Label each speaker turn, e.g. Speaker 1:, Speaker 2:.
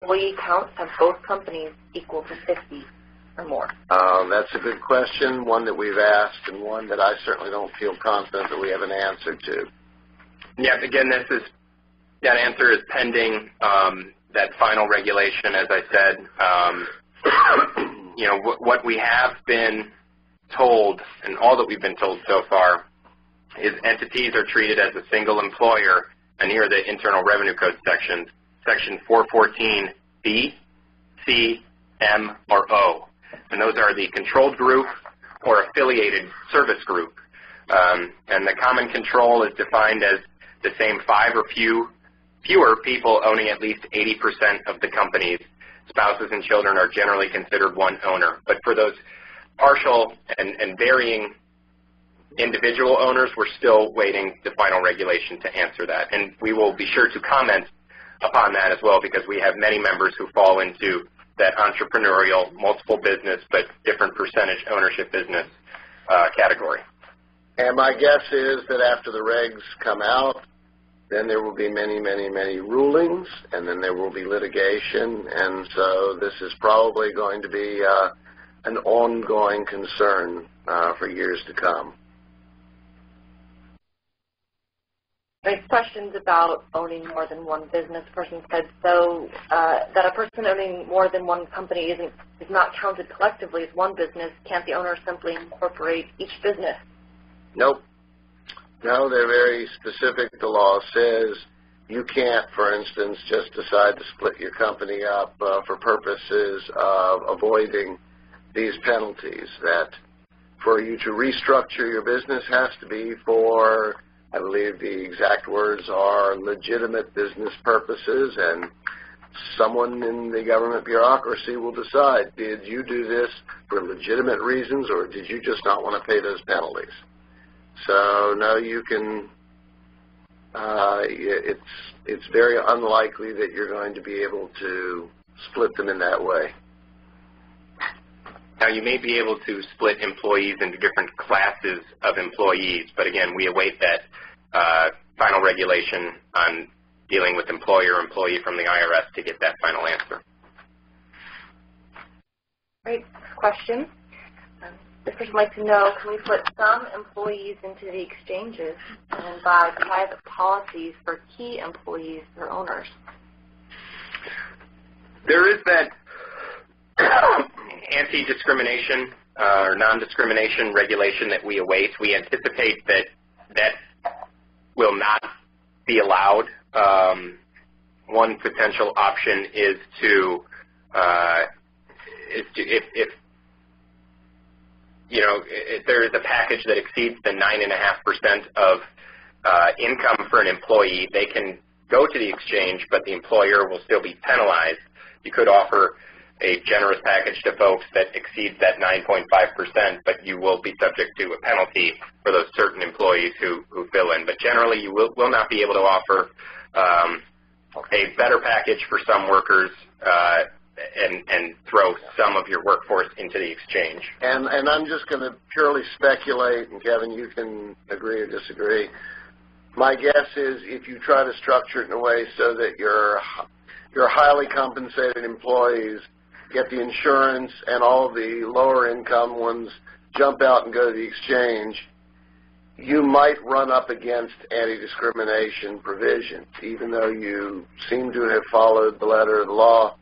Speaker 1: employee counts have both companies equal to 50 or more?
Speaker 2: That's a good question, one that we've asked, and one that I certainly don't feel confident that we have an answer to.
Speaker 3: Yeah, again, that answer is pending that final regulation, as I said. What we have been told, and all that we've been told so far, is entities are treated as a single employer, and here are the Internal Revenue Code sections, Section 414B, C, M, or O. And those are the controlled group or affiliated service group. And the common control is defined as the same 5 or fewer people owning at least 80% of the companies. Spouses and children are generally considered one owner. But for those partial and varying individual owners, we're still waiting the final regulation to answer that. And we will be sure to comment upon that as well, because we have many members who fall into that entrepreneurial, multiple business, but different percentage ownership business category.
Speaker 2: And my guess is that after the regs come out, then there will be many, many, many rulings, and then there will be litigation, and so this is probably going to be an ongoing concern for years to come.
Speaker 1: There's questions about owning more than one business. A person said that a person owning more than one company is not counted collectively as one business. Can't the owner simply incorporate each business?
Speaker 2: Nope. No, they're very specific. The law says you can't, for instance, just decide to split your company up for purposes of avoiding these penalties. That for you to restructure your business has to be for, I believe the exact words are, legitimate business purposes, and someone in the government bureaucracy will decide, did you do this for legitimate reasons, or did you just not want to pay those penalties? So, no, you can, it's very unlikely that you're going to be able to split them in that way.
Speaker 3: Now, you may be able to split employees into different classes of employees, but again, we await that final regulation on dealing with employer-employee from the IRS to get that final answer.
Speaker 1: Great. Next question. This person would like to know, can we put some employees into the exchanges and buy private policies for key employees or owners?
Speaker 3: There is that anti-discrimination or non-discrimination regulation that we await. We anticipate that will not be allowed. One potential option is to if there is a package that exceeds the 9.5% of income for an employee, they can go to the exchange, but the employer will still be penalized. You could offer a generous package to folks that exceeds that 9.5%, but you will be subject to a penalty for those certain employees who fill in. But generally, you will not be able to offer a better package for some workers and throw some of your workforce into the exchange.
Speaker 2: And I'm just going to purely speculate, and Kevin, you can agree or disagree. My guess is if you try to structure it in a way so that your highly compensated employees get the insurance and all the lower income ones jump out and go to the exchange, you might run up against anti-discrimination provisions. Even though you seem to have followed the letter of the law,